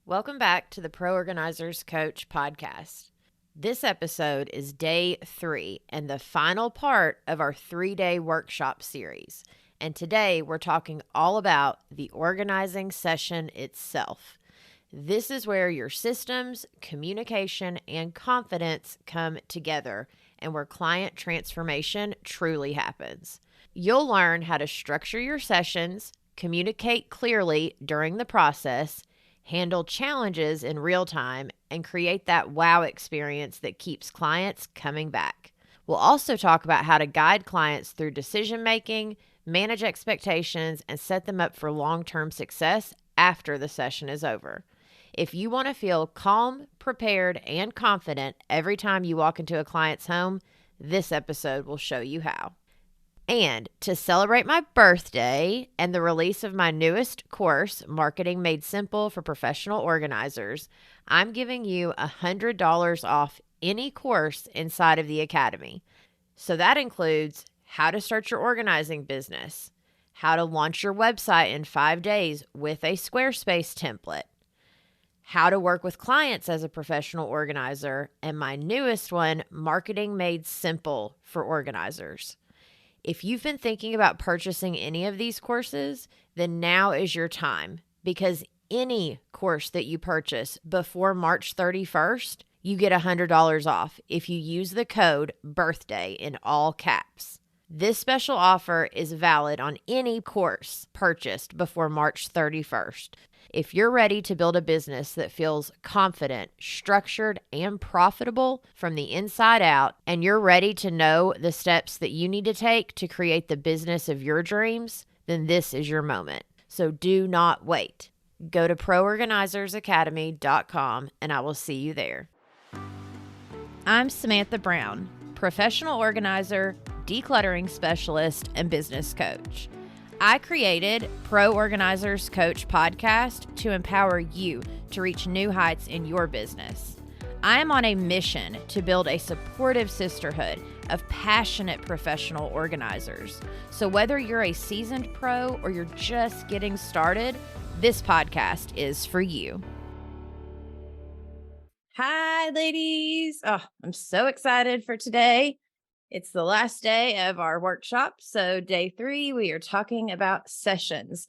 Welcome back to the Pro Organizers Coach podcast. This episode is day 3 and the final part of our 3-day workshop series. And today we're talking all about the organizing session itself. This is where your systems, communication, and confidence come together and where client transformation truly happens. You'll learn how to structure your sessions, communicate clearly during the process, handle challenges in real time, and create that wow experience that keeps clients coming back. We'll also talk about how to guide clients through decision making, manage expectations, and set them up for long-term success after the session is over. If you want to feel calm, prepared, and confident every time you walk into a client's home, this episode will show you how. And to celebrate my birthday and the release of my newest course, Marketing Made Simple for Professional Organizers, I'm giving you $100 off any course inside of the Academy. So that includes how to start your organizing business, how to launch your website in 5 days with a Squarespace template, how to work with clients as a professional organizer, and my newest one, Marketing Made Simple for Organizers. If you've been thinking about purchasing any of these courses, then now is your time, because any course that you purchase before March 31st, you get $100 off if you use the code BIRTHDAY in all caps. This special offer is valid on any course purchased before March 31st. If you're ready to build a business that feels confident, structured, and profitable from the inside out, and you're ready to know the steps that you need to take to create the business of your dreams, then this is your moment. So do not wait. Go to proorganizersacademy.com and I will see you there. I'm Samantha Brown, professional organizer, decluttering specialist, and business coach. I created Pro Organizers Coach podcast to empower you to reach new heights in your business. I am on a mission to build a supportive sisterhood of passionate professional organizers. So whether you're a seasoned pro or you're just getting started, this podcast is for you. Hi, ladies. Oh, I'm so excited for today. It's the last day of our workshop. So day 3, we are talking about sessions.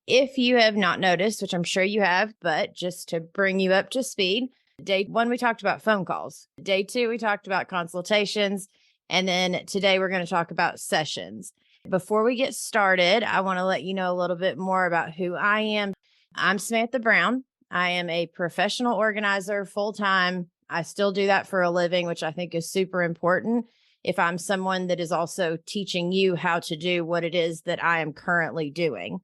If you have not noticed, which I'm sure you have, but just to bring you up to speed, day 1, we talked about phone calls. Day 2, we talked about consultations. And then today we're going to talk about sessions. Before we get started, I want to let you know a little bit more about who I am. I'm Samantha Brown. I am a professional organizer full-time. I still do that for a living, which I think is super important. If I'm someone that is also teaching you how to do what it is that I am currently doing,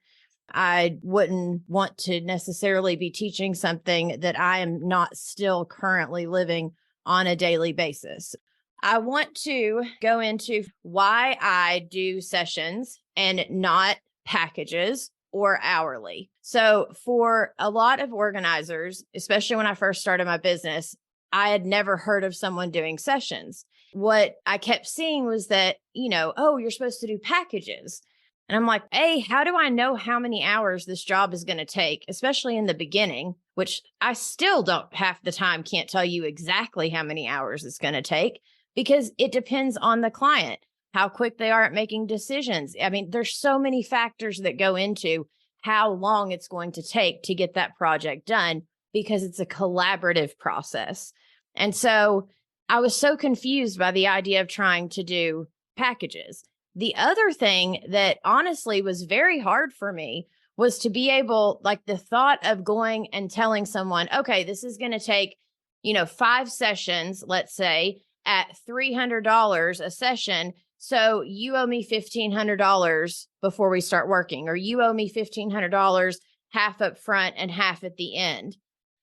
I wouldn't want to necessarily be teaching something that I am not still currently living on a daily basis. I want to go into why I do sessions and not packages or hourly. So for a lot of organizers, especially when I first started my business, I had never heard of someone doing sessions. What I kept seeing was that, oh, you're supposed to do packages. And I'm like, hey, how do I know how many hours this job is going to take, especially in the beginning, which I still don't half the time can't tell you exactly how many hours it's going to take because it depends on the client, how quick they are at making decisions. I mean, there's so many factors that go into how long it's going to take to get that project done because it's a collaborative process. And so I was so confused by the idea of trying to do packages. The other thing that honestly was very hard for me was to be able, like the thought of going and telling someone, okay, this is going to take, 5 sessions, let's say at $300 a session. So you owe me $1,500 before we start working, or you owe me $1,500 half up front and half at the end.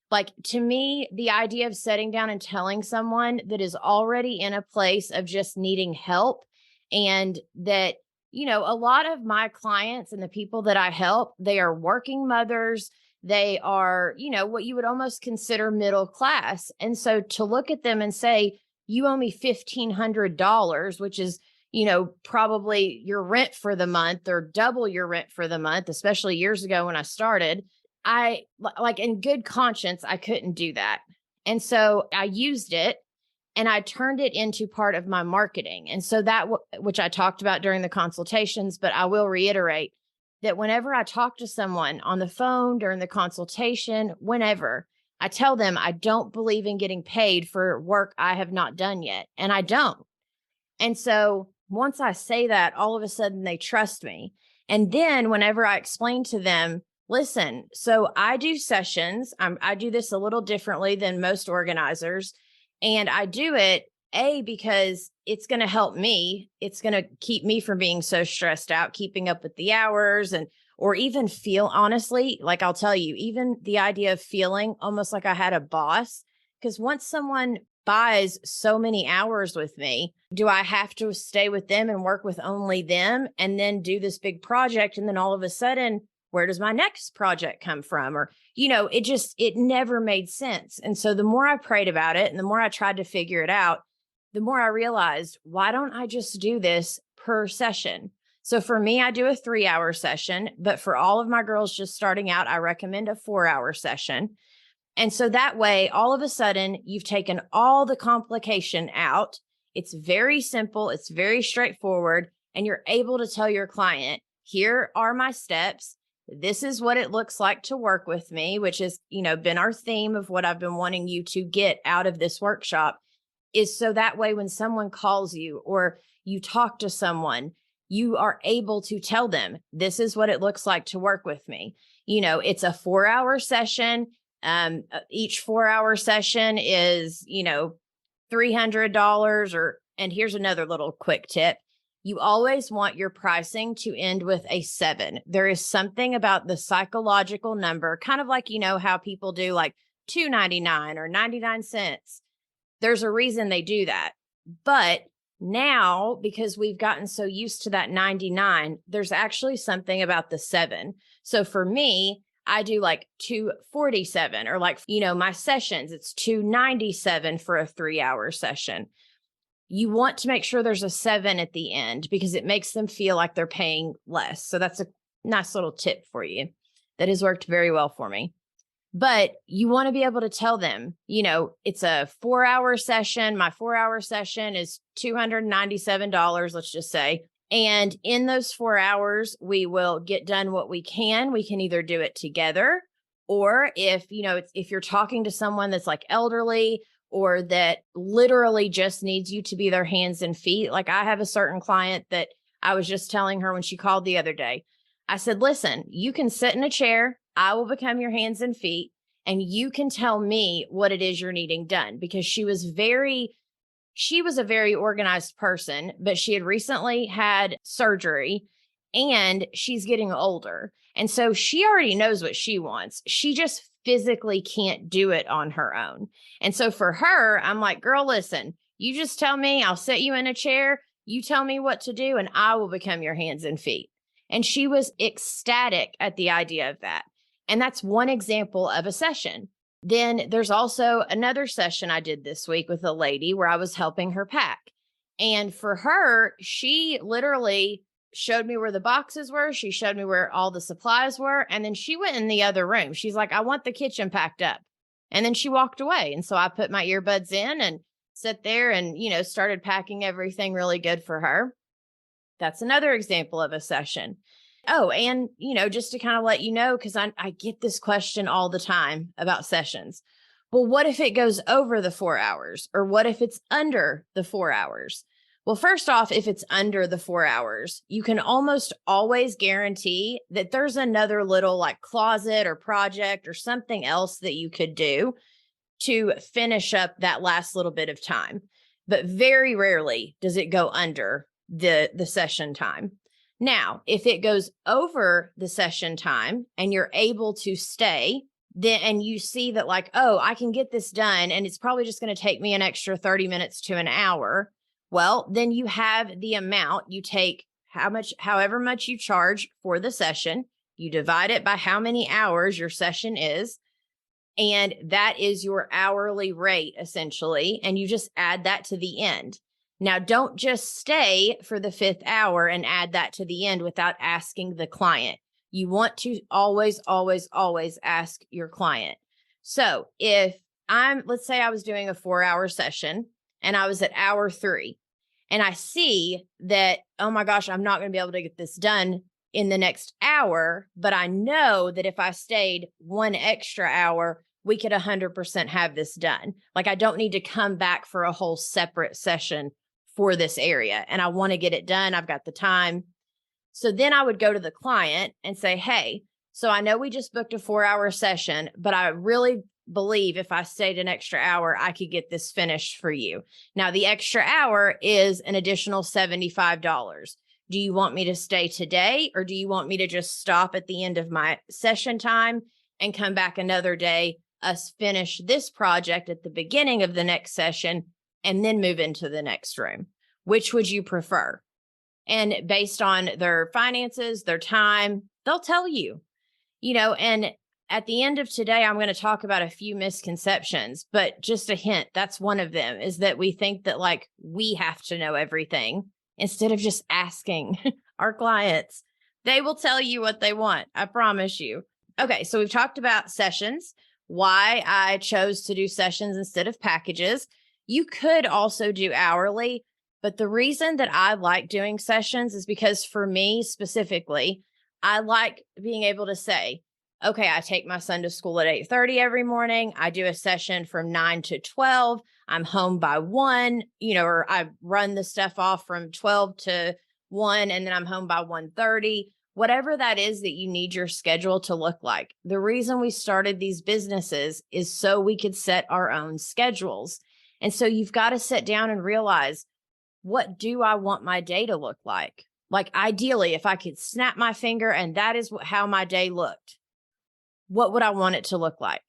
Like, to me, the idea of sitting down and telling someone that is already in a place of just needing help, and that, a lot of my clients and the people that I help, they are working mothers. They are, what you would almost consider middle class. And so to look at them and say, you owe me $1,500, which is, probably your rent for the month or double your rent for the month, especially years ago when I started. like in good conscience, I couldn't do that. And so I used it and I turned it into part of my marketing. And so which I talked about during the consultations, but I will reiterate that whenever I talk to someone on the phone during the consultation, whenever I tell them I don't believe in getting paid for work I have not done yet, and I don't. And so once I say that, all of a sudden they trust me. And then whenever I explain to them, listen, so I do sessions, I do this a little differently than most organizers. And I do it, because it's going to help me. It's going to keep me from being so stressed out, keeping up with the hours or even feel honestly, like I'll tell you, even the idea of feeling almost like I had a boss. Because once someone buys so many hours with me, do I have to stay with them and work with only them and then do this big project? And then all of a sudden, where does my next project come from? Or, it never made sense. And so the more I prayed about it and the more I tried to figure it out, the more I realized, why don't I just do this per session? So for me, I do a 3-hour session, but for all of my girls just starting out, I recommend a 4-hour session. And so that way, all of a sudden, you've taken all the complication out. It's very simple. It's very straightforward. And you're able to tell your client, here are my steps. This is what it looks like to work with me, which has, been our theme of what I've been wanting you to get out of this workshop, is so that way when someone calls you or you talk to someone, you are able to tell them, this is what it looks like to work with me. It's a 4-hour session. Each 4-hour session is, $300 and here's another little quick tip. You always want your pricing to end with a 7. There is something about the psychological number, kind of like, how people do like $2.99 or 99 cents. There's a reason they do that. But now, because we've gotten so used to that 99, there's actually something about the 7. So for me, I do like 247 or like, my sessions, it's 297 for a 3-hour session. You want to make sure there's a 7 at the end because it makes them feel like they're paying less. So that's a nice little tip for you that has worked very well for me. But you want to be able to tell them, it's a 4-hour session. My 4-hour session is $297, let's just say. And in those 4 hours, we will get done what we can. We can either do it together, or if you're talking to someone that's like elderly or that literally just needs you to be their hands and feet. Like I have a certain client that I was just telling her when she called the other day, I said, listen, you can sit in a chair. I will become your hands and feet, and you can tell me what it is you're needing done, because she was a very organized person, but she had recently had surgery and she's getting older. And so she already knows what she wants. She just physically can't do it on her own. And so for her, I'm like, girl, listen, you just tell me, I'll sit you in a chair. You tell me what to do and I will become your hands and feet. And she was ecstatic at the idea of that. And that's one example of a session. Then there's also another session I did this week with a lady where I was helping her pack. And for her, she literally showed me where the boxes were. She showed me where all the supplies were. And then she went in the other room. She's like, I want the kitchen packed up. And then she walked away. And so I put my earbuds in and sat there and, started packing everything really good for her. That's another example of a session. Oh, and, just to kind of let you know, because I get this question all the time about sessions. Well, what if it goes over the 4 hours? Or what if it's under the 4 hours? Well, first off, if it's under the 4 hours, you can almost always guarantee that there's another little like closet or project or something else that you could do to finish up that last little bit of time. But very rarely does it go under the session time. Now, if it goes over the session time and you're able to stay, then and you see that like, oh, I can get this done and it's probably just going to take me an extra 30 minutes to an hour. Well, then you have the amount. You take however much you charge for the session, you divide it by how many hours your session is, and that is your hourly rate essentially, and you just add that to the end. Now, don't just stay for the 5th hour and add that to the end without asking the client. You want to always, always, always ask your client. So if let's say I was doing a 4-hour session and I was at hour 3 and I see that, oh my gosh, I'm not going to be able to get this done in the next hour, but I know that if I stayed 1 extra hour, we could 100% have this done. Like I don't need to come back for a whole separate session for this area. And I want to get it done. I've got the time. So then I would go to the client and say, hey, so I know we just booked a 4-hour session, but I really believe if I stayed an extra hour, I could get this finished for you. Now, the extra hour is an additional $75. Do you want me to stay today, or do you want me to just stop at the end of my session time and come back another day, us finish this project at the beginning of the next session and then move into the next room? Which would you prefer? And based on their finances, their time, they'll tell you, and at the end of today, I'm going to talk about a few misconceptions, but just a hint, that's one of them, is that we think that like we have to know everything instead of just asking our clients. They will tell you what they want. I promise you. Okay. So we've talked about sessions, why I chose to do sessions instead of packages. You could also do hourly, but the reason that I like doing sessions is because for me specifically, I like being able to say, okay, I take my son to school at 8:30 every morning. I do a session from 9 to 12. I'm home by 1, or I run the stuff off from 12 to 1, and then I'm home by 1:30. Whatever that is that you need your schedule to look like. The reason we started these businesses is so we could set our own schedules. And so you've got to sit down and realize, what do I want my day to look like? Like ideally, if I could snap my finger and that is how my day looked, what would I want it to look like?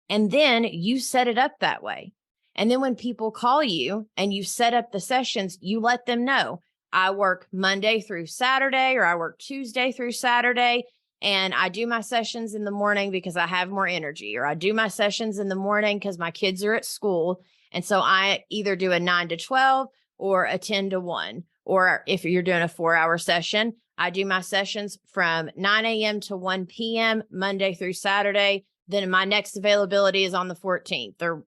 And then you set it up that way. And then when people call you and you set up the sessions, you let them know, I work Monday through Saturday, or I work Tuesday through Saturday, and I do my sessions in the morning because I have more energy, or I do my sessions in the morning because my kids are at school. And so I either do a 9 to 12 or a 10 to 1. Or if you're doing a 4-hour session, I do my sessions from 9 a.m. to 1 p.m. Monday through Saturday. Then my next availability is on the 14th, or,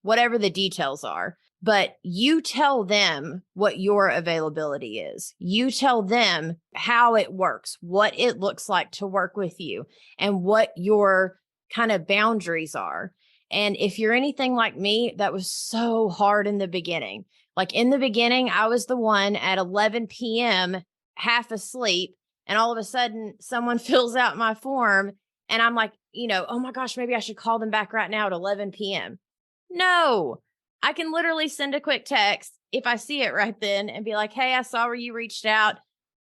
whatever the details are. But you tell them what your availability is. You tell them how it works, what it looks like to work with you, and what your kind of boundaries are. And if you're anything like me, that was so hard in the beginning. Like in the beginning, I was the one at 11 p.m., half asleep, and all of a sudden someone fills out my form and I'm like, oh my gosh, maybe I should call them back right now at 11 p.m. No, I can literally send a quick text if I see it right then and be like, hey, I saw where you reached out.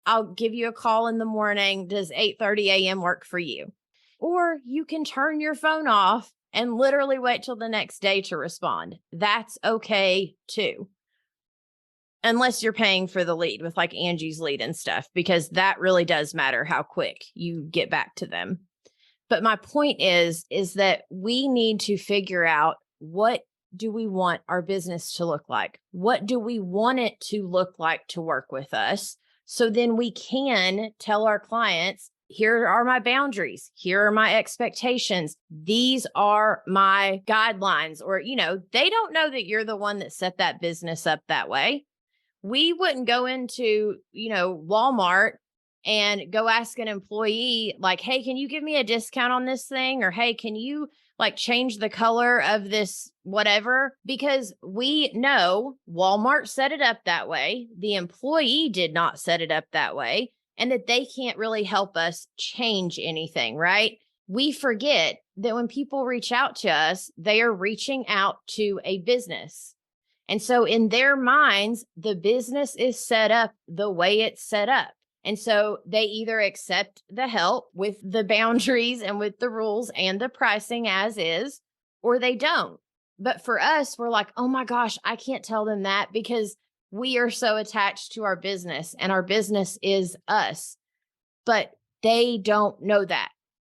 I'll give you a call in the morning. Does 8:30 a.m. work for you? Or you can turn your phone off and literally wait till the next day to respond. That's okay too. Unless you're paying for the lead with like Angie's Lead and stuff, because that really does matter how quick you get back to them. But my point is that we need to figure out, what do we want our business to look like? What do we want it to look like to work with us? So then we can tell our clients, here are my boundaries. Here are my expectations. These are my guidelines. Or, they don't know that you're the one that set that business up that way. We wouldn't go into, Walmart and go ask an employee like, hey, can you give me a discount on this thing? Or, hey, can you like change the color of this, whatever? Because we know Walmart set it up that way. The employee did not set it up that way, and that they can't really help us change anything, right? We forget that when people reach out to us, they are reaching out to a business. And so in their minds, the business is set up the way it's set up. And so they either accept the help with the boundaries and with the rules and the pricing as is, or they don't. But for us, we're like, oh my gosh, I can't tell them that because we are so attached to our business and our business is us. But they don't know that.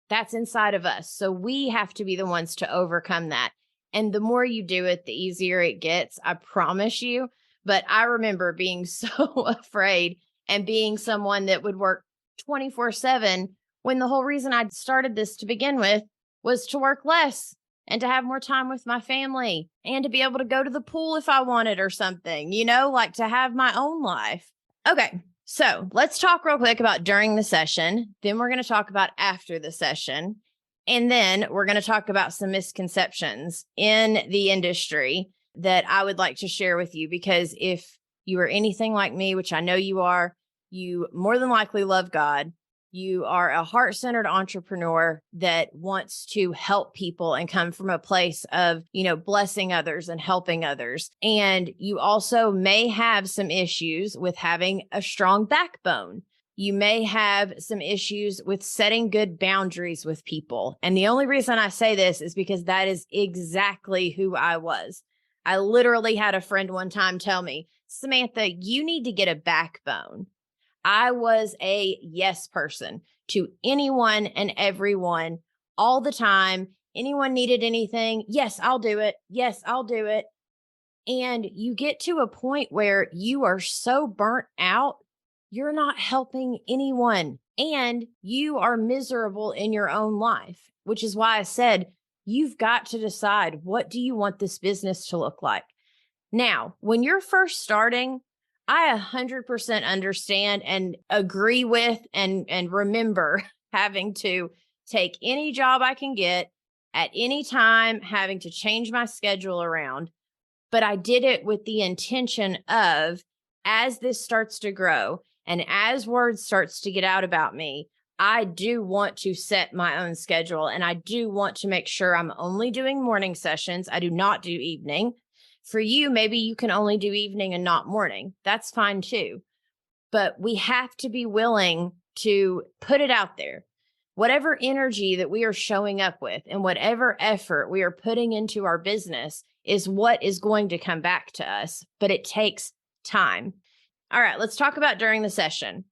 That's inside of us. So we have to be the ones to overcome that. And the more you do it, the easier it gets, I promise you. But I remember being so afraid and being someone that would work 24/7 when the whole reason I started this to begin with was to work less and to have more time with my family and to be able to go to the pool if I wanted or something, like to have my own life. Okay. So let's talk real quick about during the session. Then we're going to talk about after the session. And then we're going to talk about some misconceptions in the industry that I would like to share with you, because if you are anything like me, which I know you are, you more than likely love God. You are a heart-centered entrepreneur that wants to help people and come from a place of, blessing others and helping others. And you also may have some issues with having a strong backbone. You may have some issues with setting good boundaries with people. And the only reason I say this is because that is exactly who I was. I literally had a friend one time tell me, Samantha, you need to get a backbone. I was a yes person to anyone and everyone all the time. Anyone needed anything. Yes, I'll do it. Yes, I'll do it. And you get to a point where you are so burnt out, you're not helping anyone and you are miserable in your own life, which is why I said, you've got to decide, what do you want this business to look like? Now, when you're first starting, I 100% understand and agree with and remember having to take any job I can get at any time, having to change my schedule around. But I did it with the intention of, as this starts to grow and as word starts to get out about me, I do want to set my own schedule and I do want to make sure I'm only doing morning sessions. I do not do evening. For you, maybe you can only do evening and not morning. That's fine too. But we have to be willing to put it out there. Whatever energy that we are showing up with and whatever effort we are putting into our business is what is going to come back to us, but it takes time. All right, let's talk about during the session.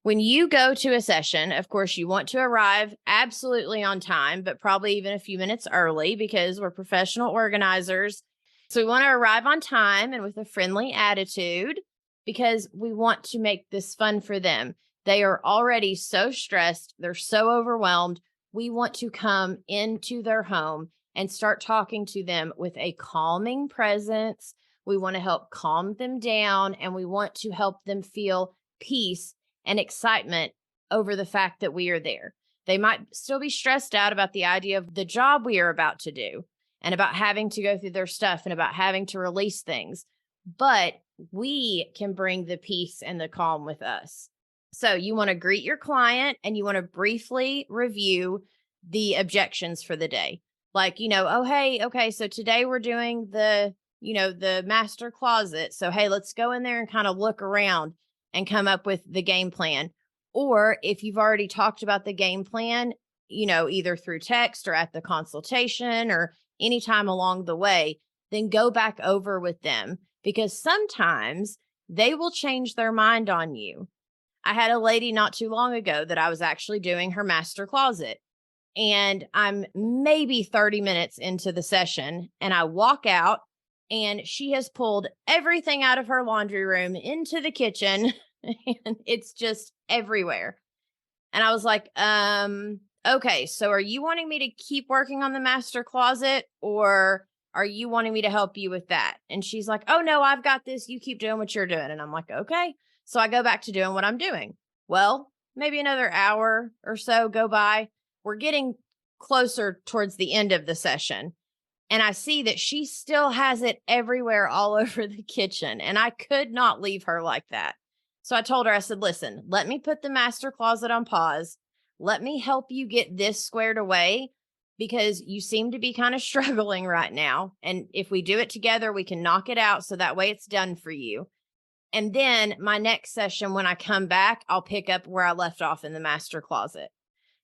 When you go to a session, of course, you want to arrive absolutely on time, but probably even a few minutes early because we're professional organizers. So we want to arrive on time and with a friendly attitude because we want to make this fun for them. They are already so stressed. They're so overwhelmed. We want to come into their home and start talking to them with a calming presence. We want to help calm them down and we want to help them feel peace and excitement over the fact that we are there. They might still be stressed out about the idea of the job we are about to do and about having to go through their stuff and about having to release things. But we can bring the peace and the calm with us. So you want to greet your client and you want to briefly review the objections for the day. Like, oh, hey, okay, so today we're doing the master closet. So, hey, let's go in there and kind of look around and come up with the game plan. Or if you've already talked about the game plan, either through text or at the consultation or anytime along the way, then go back over with them because sometimes they will change their mind on you. I had a lady not too long ago that I was actually doing her master closet and I'm maybe 30 minutes into the session and I walk out and she has pulled everything out of her laundry room into the kitchen and it's just everywhere. And I was like, okay, so are you wanting me to keep working on the master closet or are you wanting me to help you with that? And she's like, oh no, I've got this. You keep doing what you're doing. And I'm like, okay. So I go back to doing what I'm doing. Well, maybe another hour or so go by. We're getting closer towards the end of the session. And I see that she still has it everywhere all over the kitchen. And I could not leave her like that. So I told her, I said, listen, let me put the master closet on pause. Let me help you get this squared away because you seem to be kind of struggling right now. And if we do it together, we can knock it out. So that way it's done for you. And then my next session, when I come back, I'll pick up where I left off in the master closet.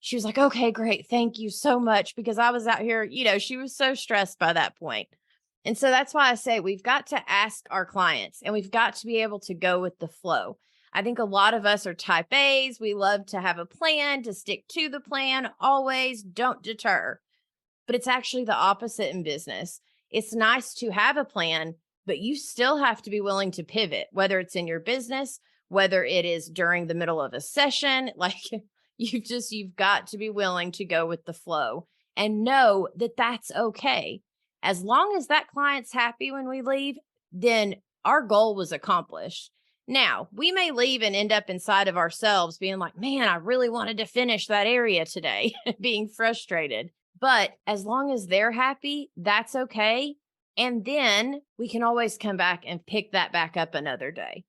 She was like, okay, great. Thank you so much. Because I was out here, she was so stressed by that point. And so that's why I say we've got to ask our clients and we've got to be able to go with the flow. I think a lot of us are type A's. We love to have a plan, to stick to the plan, always don't deter. But it's actually the opposite in business. It's nice to have a plan, but you still have to be willing to pivot, whether it's in your business, whether it is during the middle of a session, like You've got to be willing to go with the flow and know that that's okay. As long as that client's happy when we leave, then our goal was accomplished. Now, we may leave and end up inside of ourselves being like, man, I really wanted to finish that area today, being frustrated. But as long as they're happy, that's okay. And then we can always come back and pick that back up another day.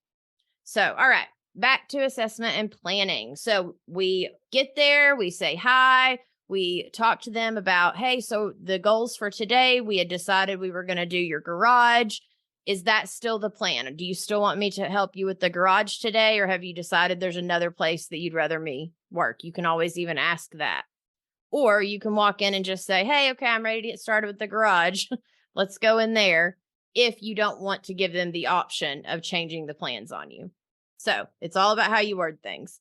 So, all right, back to assessment and planning. So we get there, we say hi, we talk to them about, hey, so the goals for today, we had decided we were going to do your garage. Is that still the plan? Do you still want me to help you with the garage today? Or have you decided there's another place that you'd rather me work? You can always even ask that. Or you can walk in and just say, hey, okay, I'm ready to get started with the garage. Let's go in there, if you don't want to give them the option of changing the plans on you. So it's all about how you word things.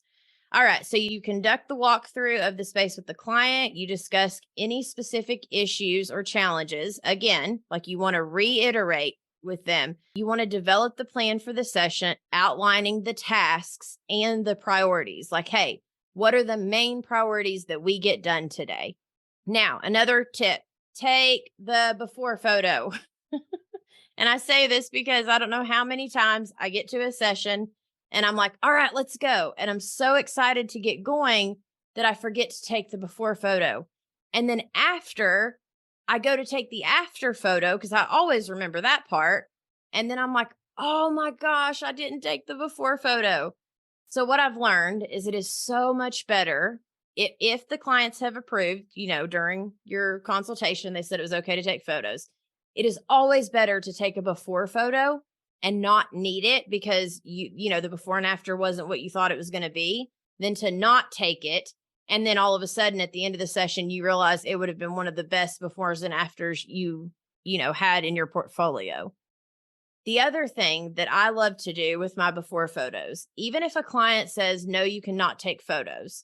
All right. So you conduct the walkthrough of the space with the client. You discuss any specific issues or challenges. Again, like you want to reiterate with them. You want to develop the plan for the session, outlining the tasks and the priorities. Like, hey, what are the main priorities that we get done today? Now, another tip, take the before photo. And I say this because I don't know how many times I get to a session and I'm like, all right, let's go. And I'm so excited to get going that I forget to take the before photo. And then after, I go to take the after photo because I always remember that part. And then I'm like, oh my gosh, I didn't take the before photo. So what I've learned is it is so much better if the clients have approved, during your consultation, they said it was okay to take photos. It is always better to take a before photo and not need it because the before and after wasn't what you thought it was going to be, than to not take it. And then all of a sudden at the end of the session, you realize it would have been one of the best befores and afters you had in your portfolio. The other thing that I love to do with my before photos, even if a client says, no, you cannot take photos,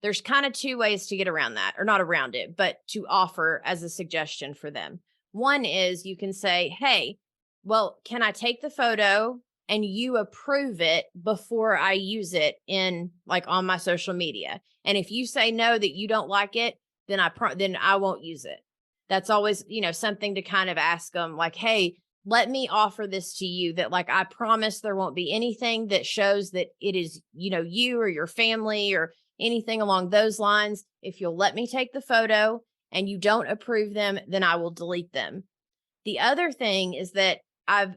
there's kind of two ways to get around that, or not around it, but to offer as a suggestion for them. One is you can say, hey, well, can I take the photo and you approve it before I use it on my social media? And if you say no, that you don't like it, then I won't use it. That's always, something to kind of ask them like, hey, let me offer this to you that I promise there won't be anything that shows that it is, you or your family or anything along those lines. If you'll let me take the photo and you don't approve them, then I will delete them. The other thing is that I've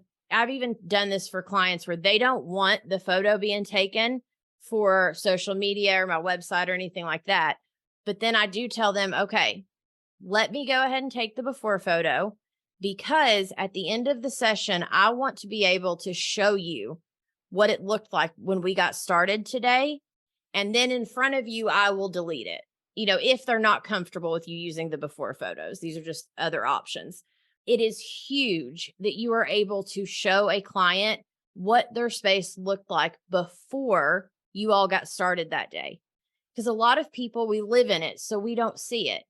even done this for clients where they don't want the photo being taken for social media or my website or anything like that. But then I do tell them, okay, let me go ahead and take the before photo, because at the end of the session, I want to be able to show you what it looked like when we got started today. And then in front of you, I will delete it, if they're not comfortable with you using the before photos. These are just other options. It is huge that you are able to show a client what their space looked like before you all got started that day. Because a lot of people, we live in it, so we don't see it.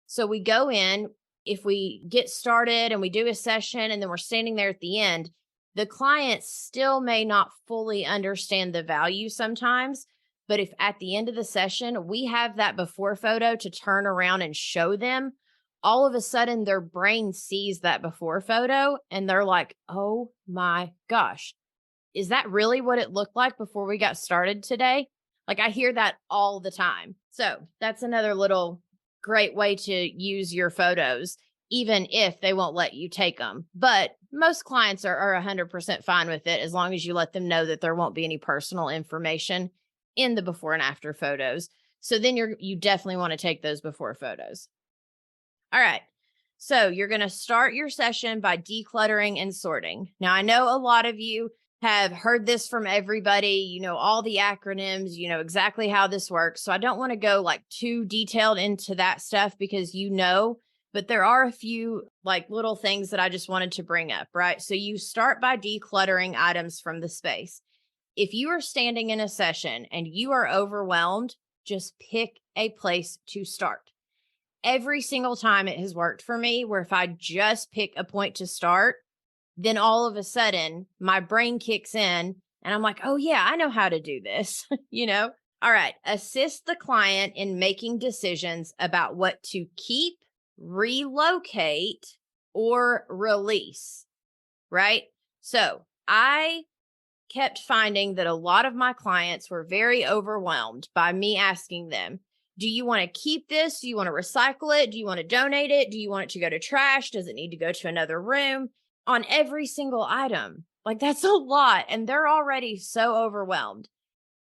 So we go in, if we get started and we do a session and then we're standing there at the end, the client still may not fully understand the value sometimes. But if at the end of the session, we have that before photo to turn around and show them, all of a sudden their brain sees that before photo and they're like, oh my gosh, is that really what it looked like before we got started today? I hear that all the time. So that's another little great way to use your photos, even if they won't let you take them. But most clients are 100% fine with it, as long as you let them know that there won't be any personal information in the before and after photos. So then you definitely want to take those before photos. All right. So you're going to start your session by decluttering and sorting. Now, I know a lot of you have heard this from everybody, all the acronyms, exactly how this works. So I don't want to go too detailed into that stuff because but there are a few little things that I just wanted to bring up, right? So you start by decluttering items from the space. If you are standing in a session and you are overwhelmed, just pick a place to start. Every single time it has worked for me, where if I just pick a point to start, then all of a sudden my brain kicks in and I'm like, oh yeah, I know how to do this. All right. Assist the client in making decisions about what to keep, relocate, or release, right? So I kept finding that a lot of my clients were very overwhelmed by me asking them, do you want to keep this? Do you want to recycle it? Do you want to donate it? Do you want it to go to trash? Does it need to go to another room? On every single item. Like that's a lot. And they're already so overwhelmed.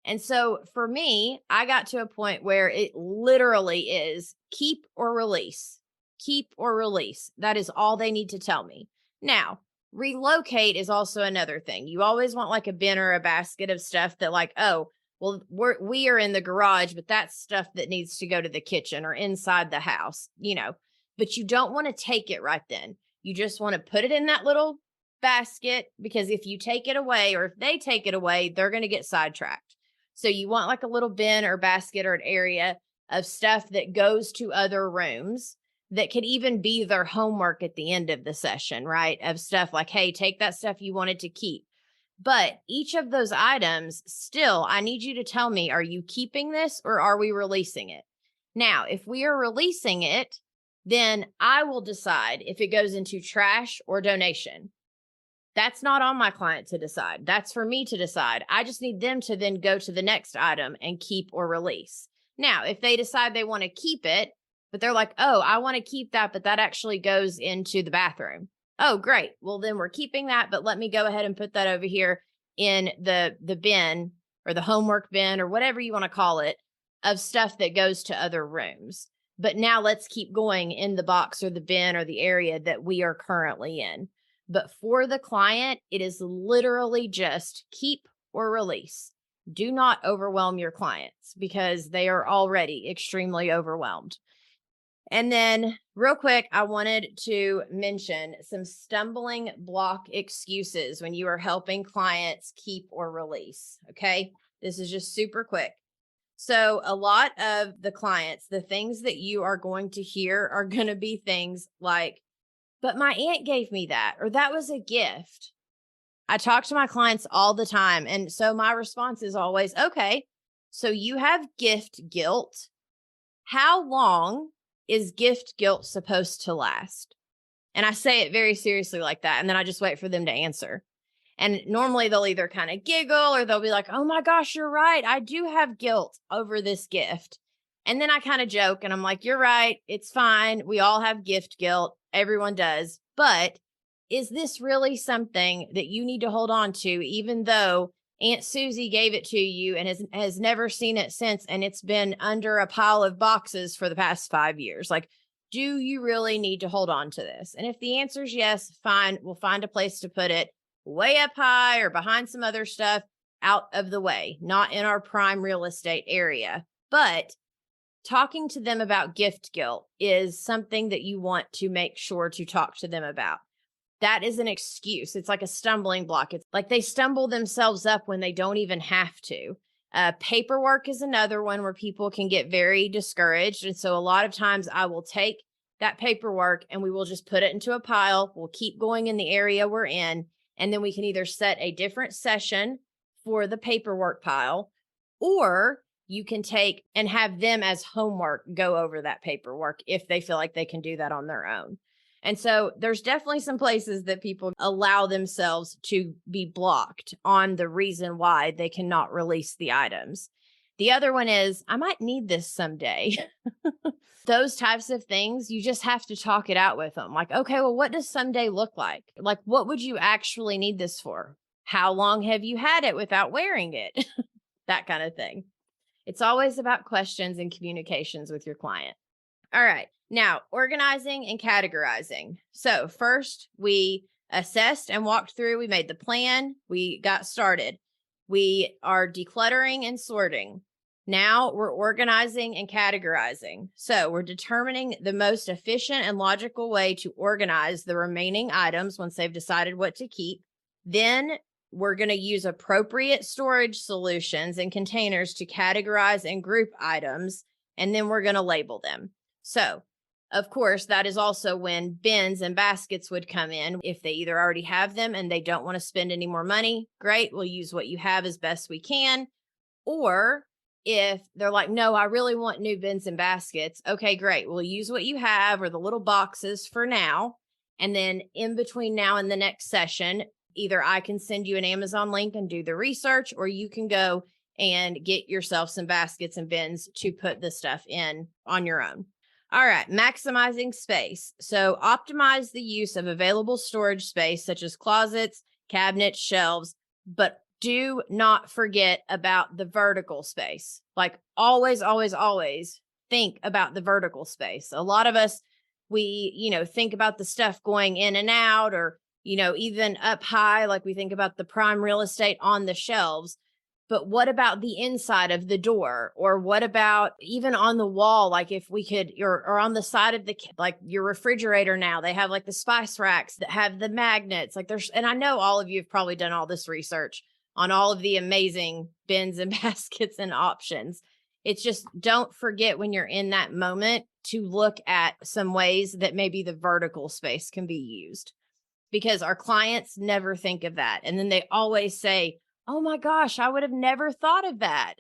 And so for me, I got to a point where it literally is keep or release, keep or release. That is all they need to tell me. Now, relocate is also another thing. You always want like a bin or a basket of stuff that, like, oh, well, we are in the garage, but that's stuff that needs to go to the kitchen or inside the house, but you don't want to take it right then. You just want to put it in that little basket, because if you take it away or if they take it away, they're going to get sidetracked. So you want like a little bin or basket or an area of stuff that goes to other rooms that could even be their homework at the end of the session, right? Of stuff like, hey, take that stuff you wanted to keep. But each of those items, still, I need you to tell me, are you keeping this or are we releasing it? Now, if we are releasing it, then I will decide if it goes into trash or donation. That's not on my client to decide. That's for me to decide. I just need them to then go to the next item and keep or release. Now, if they decide they want to keep it, but they're like, oh, I want to keep that, but that actually goes into the bathroom. Oh, great. Well, then we're keeping that, but let me go ahead and put that over here in the bin or the homework bin or whatever you want to call it, of stuff that goes to other rooms. But now let's keep going in the box or the bin or the area that we are currently in. But for the client, it is literally just keep or release. Do not overwhelm your clients because they are already extremely overwhelmed. And then real quick, I wanted to mention some stumbling block excuses when you are helping clients keep or release. Okay. This is just super quick. So a lot of the clients, the things that you are going to hear are going to be things like, but my aunt gave me that, or that was a gift. I talk to my clients all the time. And so my response is always, okay, so you have gift guilt. How long is gift guilt supposed to last? And I say it very seriously like that. And then I just wait for them to answer. And normally they'll either kind of giggle or they'll be like, oh my gosh, you're right. I do have guilt over this gift. And then I kind of joke and I'm like, you're right. It's fine. We all have gift guilt. Everyone does. But is this really something that you need to hold on to, even though Aunt Susie gave it to you and has never seen it since, and it's been under a pile of boxes for the past 5 years? Like, do you really need to hold on to this? And if the answer is yes, fine. We'll find a place to put it way up high or behind some other stuff out of the way, not in our prime real estate area. But talking to them about gift guilt is something that you want to make sure to talk to them about. That is an excuse. It's like a stumbling block. It's like they stumble themselves up when they don't even have to. Paperwork is another one where people can get very discouraged. And so a lot of times I will take that paperwork and we will just put it into a pile. We'll keep going in the area we're in. And then we can either set a different session for the paperwork pile, or you can take and have them as homework go over that paperwork if they feel like they can do that on their own. And so there's definitely some places that people allow themselves to be blocked on the reason why they cannot release the items. The other one is, I might need this someday. Those types of things, you just have to talk it out with them. Like, okay, well, what does someday look like? Like, what would you actually need this for? How long have you had it without wearing it? That kind of thing. It's always about questions and communications with your client. All right. Now, organizing and categorizing. So first, we assessed and walked through. We made the plan. We got started. We are decluttering and sorting. Now we're organizing and categorizing. So we're determining the most efficient and logical way to organize the remaining items once they've decided what to keep. Then we're going to use appropriate storage solutions and containers to categorize and group items, and then we're going to label them. So, of course, that is also when bins and baskets would come in. If they either already have them and they don't want to spend any more money, great, we'll use what you have as best we can. Or If they're like, no, I really want new bins and baskets. Okay, great. We'll use what you have or the little boxes for now. And then in between now and the next session, either I can send you an Amazon link and do the research, or you can go and get yourself some baskets and bins to put the stuff in on your own. All right, maximizing space. So optimize the use of available storage space, such as closets, cabinets, shelves, but do not forget about the vertical space. Like always, always, always think about the vertical space. A lot of us, we think about the stuff going in and out, or, even up high, like we think about the prime real estate on the shelves. But what about the inside of the door? Or what about even on the wall? Like if we could, or on the side of like your refrigerator now, they have like the spice racks that have the magnets. Like and I know all of you have probably done all this research on all of the amazing bins and baskets and options. It's just, don't forget when you're in that moment to look at some ways that maybe the vertical space can be used, because our clients never think of that. And then they always say, oh my gosh, I would have never thought of that.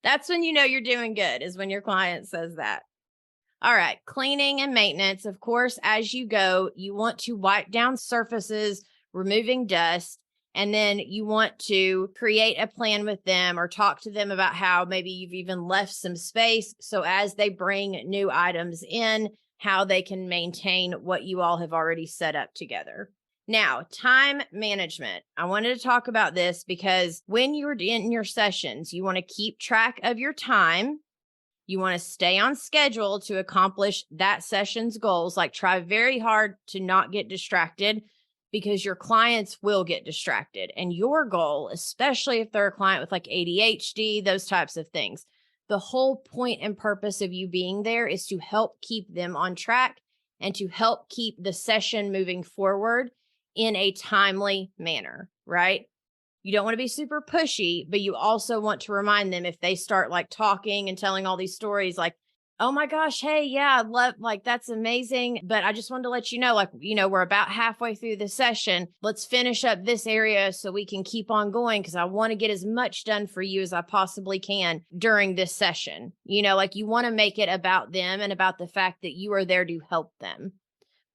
That's when you know you're doing good, is when your client says that. All right, cleaning and maintenance. Of course, as you go, you want to wipe down surfaces, removing dust, and then you want to create a plan with them or talk to them about how maybe you've even left some space. So as they bring new items in, how they can maintain what you all have already set up together. Now, time management. I wanted to talk about this because when you're in your sessions, you want to keep track of your time. You want to stay on schedule to accomplish that session's goals. Like, try very hard to not get distracted, because your clients will get distracted. And your goal, especially if they're a client with like ADHD, those types of things, the whole point and purpose of you being there is to help keep them on track and to help keep the session moving forward in a timely manner, right? You don't want to be super pushy, but you also want to remind them if they start like talking and telling all these stories, like, oh my gosh, hey, yeah, I love, like, that's amazing. But I just wanted to let you know, like, we're about halfway through the session. Let's finish up this area so we can keep on going, because I want to get as much done for you as I possibly can during this session. Like, you want to make it about them and about the fact that you are there to help them.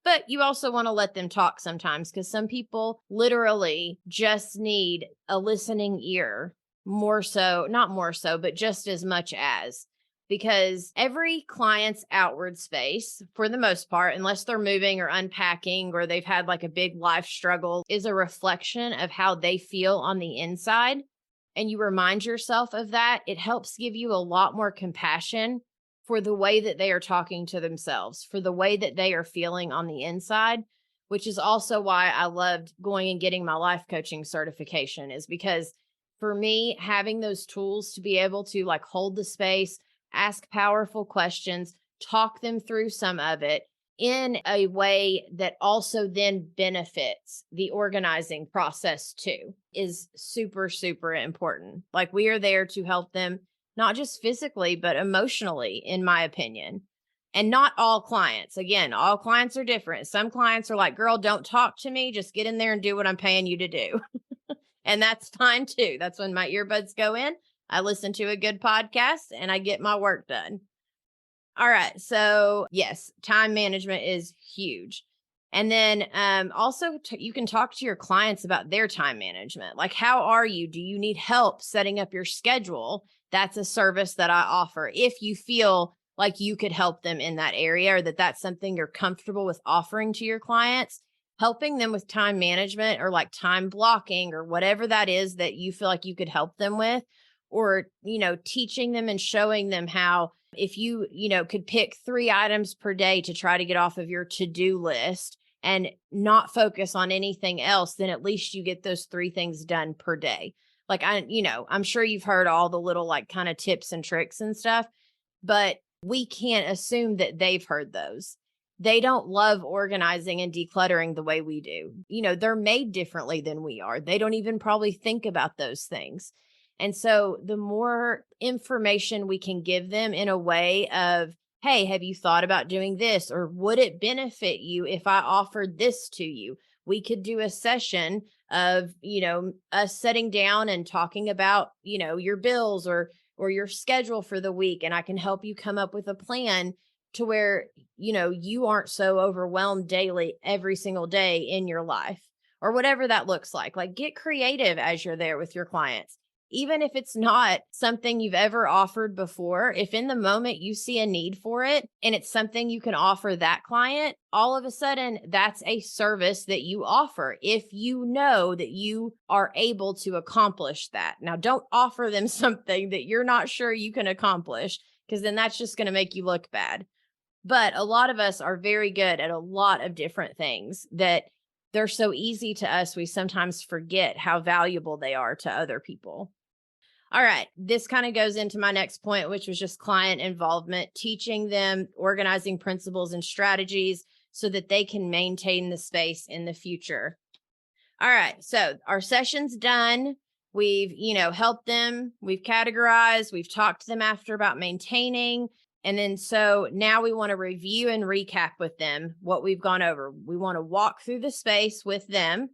But you also want to let them talk sometimes, because some people literally just need a listening ear, more so, not more so, but just as much as. Because every client's outward space, for the most part, unless they're moving or unpacking or they've had like a big life struggle, is a reflection of how they feel on the inside. And you remind yourself of that, it helps give you a lot more compassion for the way that they are talking to themselves, for the way that they are feeling on the inside, which is also why I loved going and getting my life coaching certification, is because for me, having those tools to be able to like hold the space, ask powerful questions, talk them through some of it in a way that also then benefits the organizing process too, is super, super important. Like, we are there to help them, not just physically, but emotionally, in my opinion. And not all clients. Again, all clients are different. Some clients are like, girl, don't talk to me. Just get in there and do what I'm paying you to do. And that's fine too. That's when my earbuds go in. I listen to a good podcast and I get my work done. All right. So yes, time management is huge. And then also you can talk to your clients about their time management. Like, how are you? Do you need help setting up your schedule? That's a service that I offer. If you feel like you could help them in that area, or that that's something you're comfortable with offering to your clients, helping them with time management or like time blocking or whatever that is that you feel like you could help them with, or, teaching them and showing them how, if you, could pick 3 items per day to try to get off of your to-do list and not focus on anything else, then at least you get those 3 things done per day. Like, I'm sure you've heard all the little like kind of tips and tricks and stuff, but we can't assume that they've heard those. They don't love organizing and decluttering the way we do. They're made differently than we are. They don't even probably think about those things. And so the more information we can give them in a way of, hey, have you thought about doing this? Or would it benefit you if I offered this to you? We could do a session of, us sitting down and talking about, your bills, or or your schedule for the week, and I can help you come up with a plan to where, you aren't so overwhelmed daily every single day in your life, or whatever that looks like. Like, get creative as you're there with your clients. Even if it's not something you've ever offered before, if in the moment you see a need for it and it's something you can offer that client, all of a sudden that's a service that you offer if you know that you are able to accomplish that. Now, don't offer them something that you're not sure you can accomplish, because then that's just going to make you look bad. But a lot of us are very good at a lot of different things that they're so easy to us, we sometimes forget how valuable they are to other people. All right. This kind of goes into my next point, which was just client involvement, teaching them organizing principles and strategies so that they can maintain the space in the future. All right. So our session's done. We've, helped them. We've categorized. We've talked to them after about maintaining. And then so now we want to review and recap with them what we've gone over. We want to walk through the space with them.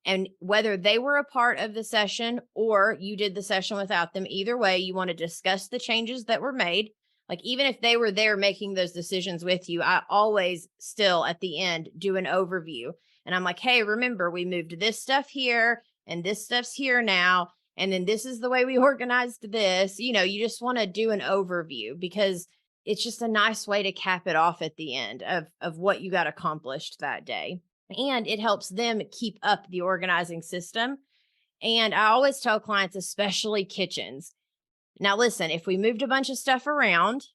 And whether they were a part of the session or you did the session without them, either way, you want to discuss the changes that were made. Like, even if they were there making those decisions with you, I always still at the end do an overview. And I'm like, hey, remember, we moved this stuff here and this stuff's here now. And then this is the way we organized this. You just want to do an overview, because it's just a nice way to cap it off at the end of what you got accomplished that day. And it helps them keep up the organizing system. And I always tell clients, especially kitchens, now listen, if we moved a bunch of stuff around,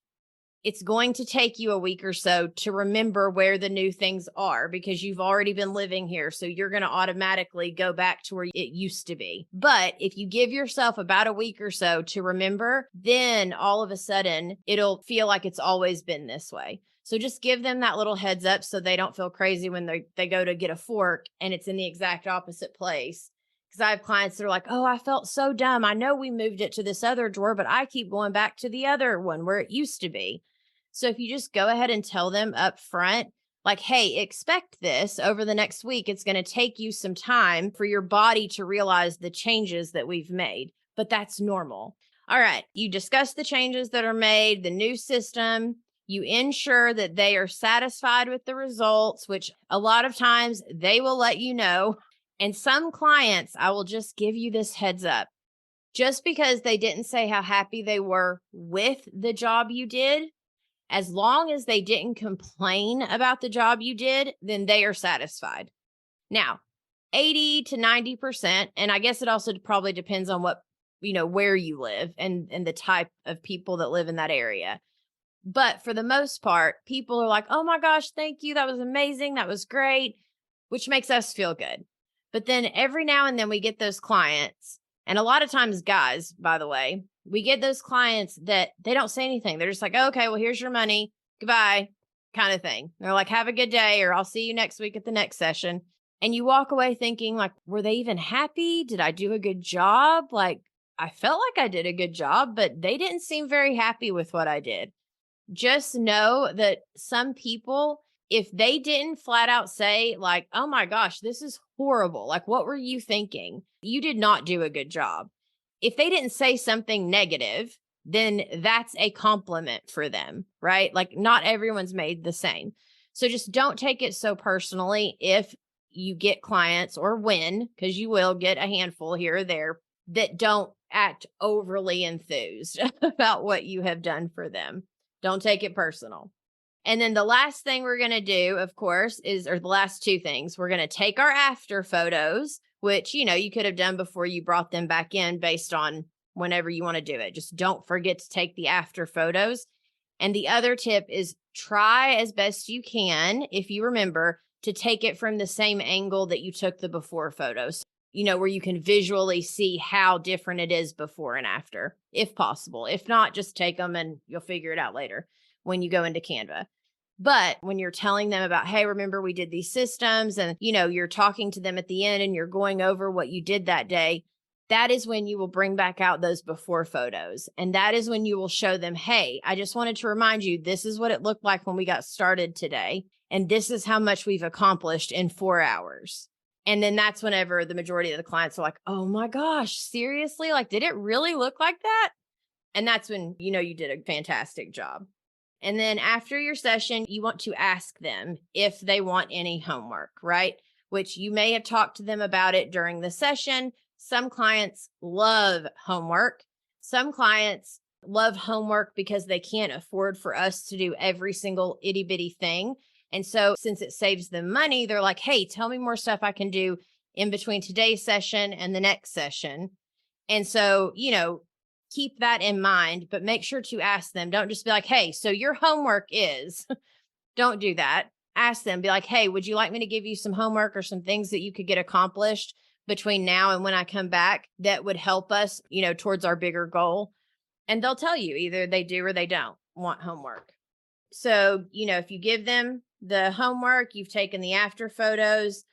it's going to take you a week or so to remember where the new things are, because you've already been living here. So you're going to automatically go back to where it used to be. But if you give yourself about a week or so to remember, then all of a sudden it'll feel like it's always been this way. So just give them that little heads up so they don't feel crazy when they go to get a fork and it's in the exact opposite place. Because I have clients that are like, oh, I felt so dumb. I know we moved it to this other drawer, but I keep going back to the other one where it used to be. So if you just go ahead and tell them up front, like, hey, expect this over the next week. It's going to take you some time for your body to realize the changes that we've made, but that's normal. All right. You discuss the changes that are made, the new system. You ensure that they are satisfied with the results, which a lot of times they will let you know. And some clients, I will just give you this heads up. Just because they didn't say how happy they were with the job you did, as long as they didn't complain about the job you did, then they are satisfied. Now, 80 to 90%, and I guess it also probably depends on where you live and the type of people that live in that area. But for the most part, people are like, oh my gosh, thank you. That was amazing. That was great, which makes us feel good. But then every now and then we get those clients, and a lot of times guys, by the way, we get those clients that they don't say anything. They're just like, oh, okay, well, here's your money. Goodbye, kind of thing. They're like, have a good day, or I'll see you next week at the next session. And you walk away thinking, like, were they even happy? Did I do a good job? Like, I felt like I did a good job, but they didn't seem very happy with what I did. Just know that some people, if they didn't flat out say, like, oh my gosh, this is horrible, like, what were you thinking? You did not do a good job. If they didn't say something negative, then that's a compliment for them, right? Like, not everyone's made the same. So just don't take it so personally if you get clients, or when, because you will get a handful here or there, that don't act overly enthused about what you have done for them. Don't take it personal. And then the last thing we're going to do, of course, or the last two things, we're going to take our after photos, which, you could have done before you brought them back in based on whenever you want to do it. Just don't forget to take the after photos. And the other tip is try as best you can, if you remember, to take it from the same angle that you took the before photos, where you can visually see how different it is before and after, if possible. If not, just take them and you'll figure it out later when you go into Canva. But when you're telling them about, hey, remember we did these systems, and, you're talking to them at the end and you're going over what you did that day, that is when you will bring back out those before photos. And that is when you will show them, hey, I just wanted to remind you, this is what it looked like when we got started today. And this is how much we've accomplished in 4 hours. And then that's whenever the majority of the clients are like, oh my gosh, seriously? Like, did it really look like that? And that's when you know you did a fantastic job. And then after your session, you want to ask them if they want any homework, right? Which you may have talked to them about it during the session. Some clients love homework. Some clients love homework because they can't afford for us to do every single itty bitty thing. And so, since it saves them money, they're like, hey, tell me more stuff I can do in between today's session and the next session. And so, keep that in mind, but make sure to ask them. Don't just be like, hey, so your homework is, don't do that. Ask them, be like, hey, would you like me to give you some homework or some things that you could get accomplished between now and when I come back that would help us, towards our bigger goal? And they'll tell you either they do or they don't want homework. So, if you give them the homework, you've taken the after photos,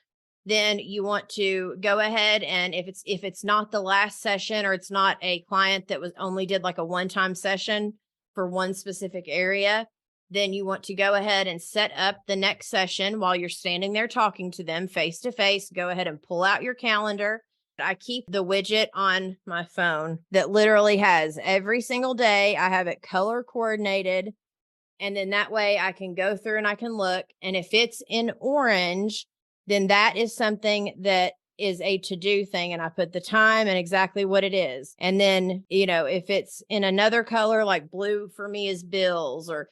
then you want to go ahead, and if it's not the last session, or it's not a client that was only did like a one-time session for one specific area, then you want to go ahead and set up the next session while you're standing there talking to them face to face. Go ahead and pull out your calendar. I keep the widget on my phone that literally has every single day. I have it color coordinated. And then that way I can go through and I can look. And if it's in orange, then that is something that is a to-do thing. And I put the time and exactly what it is. And then, if it's in another color, like blue for me is bills, or,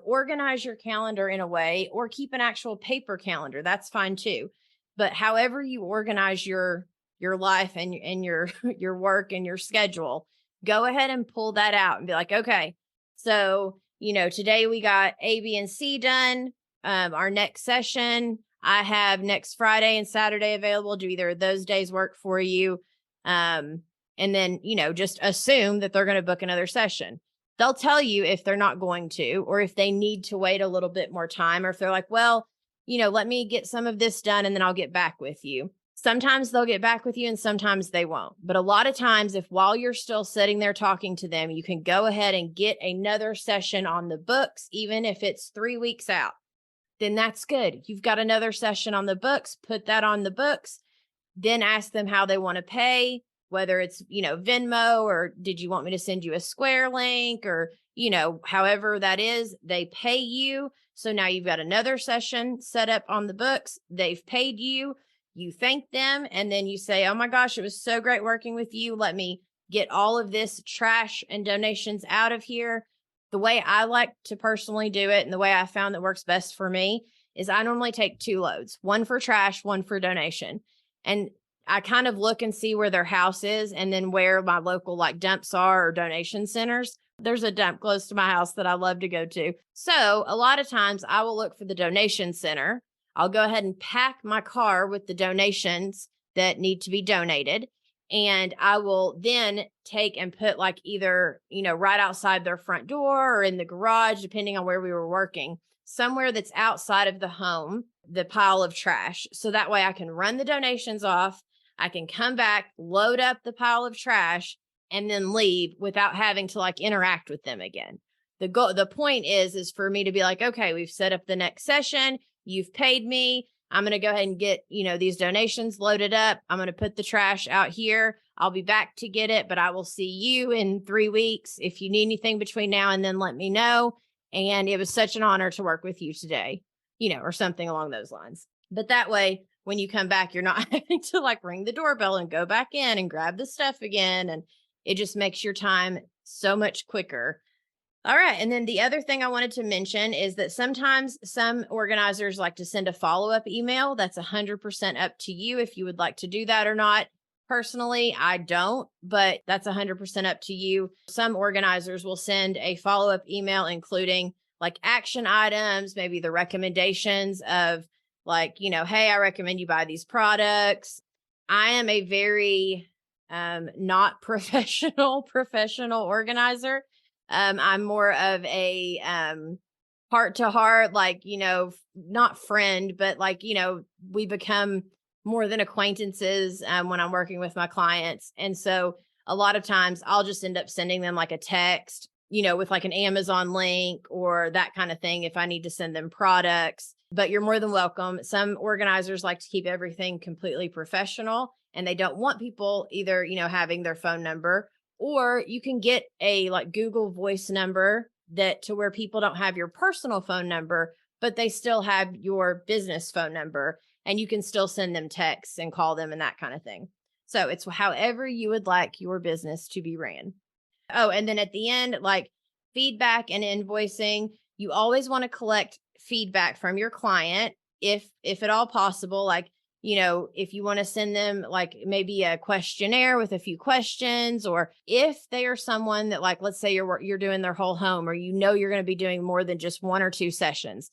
organize your calendar in a way, or keep an actual paper calendar. That's fine too. But however you organize your life and your, your work and your schedule, go ahead and pull that out and be like, okay, so, today we got A, B, and C done. Our next session, I have next Friday and Saturday available. Do either of those days work for you? And then, just assume that they're going to book another session. They'll tell you if they're not going to, or if they need to wait a little bit more time, or if they're like, well, let me get some of this done and then I'll get back with you. Sometimes they'll get back with you and sometimes they won't. But a lot of times, if while you're still sitting there talking to them, you can go ahead and get another session on the books, even if it's 3 weeks out, then that's good. You've got another session on the books, put that on the books, then ask them how they want to pay, whether it's, Venmo, or did you want me to send you a Square link, or, however that is, they pay you. So now you've got another session set up on the books. They've paid you. You thank them, and then you say, oh my gosh, it was so great working with you. Let me get all of this trash and donations out of here. The way I like to personally do it, and the way I found that works best for me, is I normally take 2 loads, one for trash, one for donation. And I kind of look and see where their house is, and then where my local like dumps are or donation centers. There's a dump close to my house that I love to go to. So a lot of times I will look for the donation center. I'll go ahead and pack my car with the donations that need to be donated. And I will then take and put like either, right outside their front door or in the garage, depending on where we were working, somewhere that's outside of the home, the pile of trash. So that way I can run the donations off. I can come back, load up the pile of trash, and then leave without having to like interact with them again. The point is for me to be like, okay, we've set up the next session. You've paid me. I'm going to go ahead and get, these donations loaded up. I'm going to put the trash out here. I'll be back to get it, but I will see you in 3 weeks. If you need anything between now and then, let me know. And it was such an honor to work with you today, or something along those lines. But that way, when you come back, you're not having to like ring the doorbell and go back in and grab the stuff again. And it just makes your time so much quicker. All right. And then the other thing I wanted to mention is that sometimes some organizers like to send a follow-up email. That's 100% up to you if you would like to do that or not. Personally, I don't, but that's 100% up to you. Some organizers will send a follow-up email, including like action items, maybe the recommendations of like, hey, I recommend you buy these products. I am a very not professional organizer. I'm more of a heart to heart, like, not friend, but like, we become more than acquaintances when I'm working with my clients. And so a lot of times I'll just end up sending them like a text, with like an Amazon link or that kind of thing if I need to send them products. But you're more than welcome. Some organizers like to keep everything completely professional, and they don't want people either, having their phone number Or you can get a like Google Voice number that to where people don't have your personal phone number, but they still have your business phone number, and you can still send them texts and call them and that kind of thing. So it's however you would like your business to be ran. Oh, and then at the end, like feedback and invoicing, you always want to collect feedback from your client if at all possible. Like, if you want to send them like maybe a questionnaire with a few questions, or if they are someone that, like, let's say you're doing their whole home, or you're going to be doing more than just 1 or 2 sessions.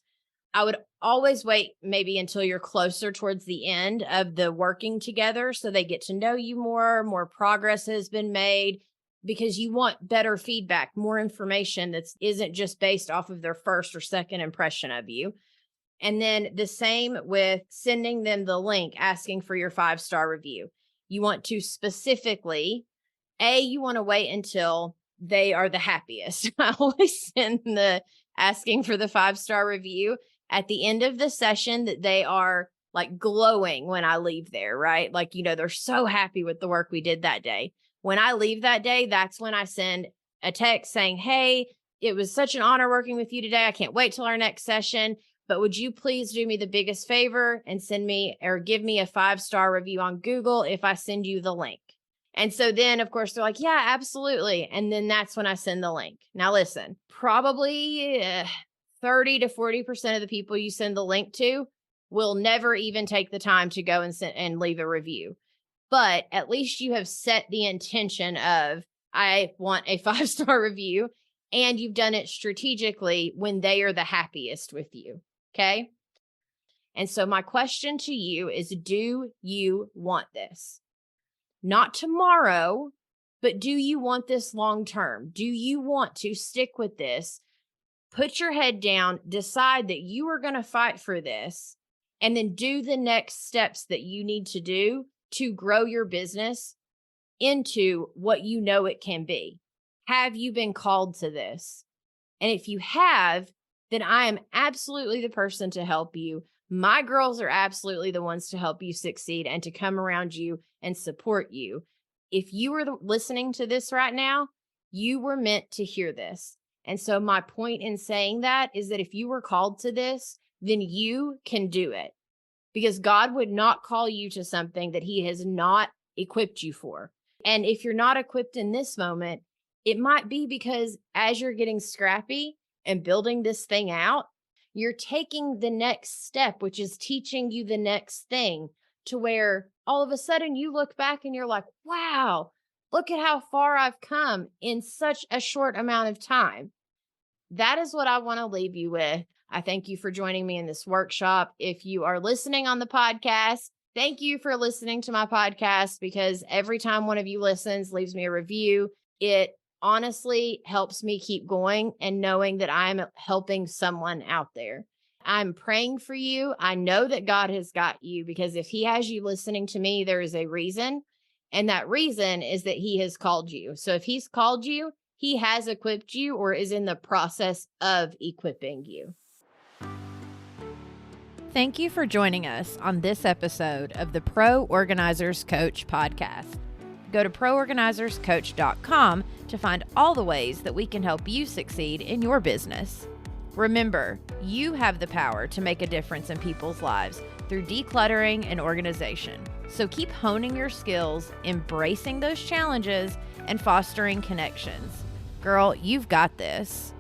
I would always wait maybe until you're closer towards the end of the working together so they get to know you more progress has been made, because you want better feedback, more information that isn't just based off of their first or second impression of you. And then the same with sending them the link, asking for your 5-star review. You want to specifically, you want to wait until they are the happiest. I always send the asking for the 5-star review at the end of the session, that they are like glowing when I leave there, right? Like, they're so happy with the work we did that day. When I leave that day, that's when I send a text saying, hey, it was such an honor working with you today. I can't wait till our next session, but would you please do me the biggest favor and send me or give me a 5-star review on Google if I send you the link? And so then, of course, they're like, yeah, absolutely. And then that's when I send the link. Now, listen, probably 30 to 40% of the people you send the link to will never even take the time to go and leave a review. But at least you have set the intention of, I want a 5-star review, and you've done it strategically when they are the happiest with you. Okay. And so my question to you is, do you want this? Not tomorrow, but do you want this long term? Do you want to stick with this? Put your head down, decide that you are going to fight for this, and then do the next steps that you need to do to grow your business into what you know it can be. Have you been called to this? And if you have, then I am absolutely the person to help you. My girls are absolutely the ones to help you succeed and to come around you and support you. If you are listening to this right now, you were meant to hear this. And so my point in saying that is that if you were called to this, then you can do it, because God would not call you to something that he has not equipped you for. And if you're not equipped in this moment, it might be because as you're getting scrappy and building this thing out, you're taking the next step, which is teaching you the next thing, to where all of a sudden you look back and you're like, wow, look at how far I've come in such a short amount of time. That is what I want to leave you with. I thank you for joining me in this workshop. If you are listening on the podcast, thank you for listening to my podcast, because every time one of you listens, leaves me a review, it honestly helps me keep going and knowing that I'm helping someone out there. I'm praying for you. I know that God has got you, because if he has you listening to me, there is a reason. And that reason is that he has called you. So if he's called you, he has equipped you or is in the process of equipping you. Thank you for joining us on this episode of the Pro Organizers Coach podcast. Go to proorganizerscoach.com to find all the ways that we can help you succeed in your business. Remember, you have the power to make a difference in people's lives through decluttering and organization. So keep honing your skills, embracing those challenges, and fostering connections. Girl, you've got this.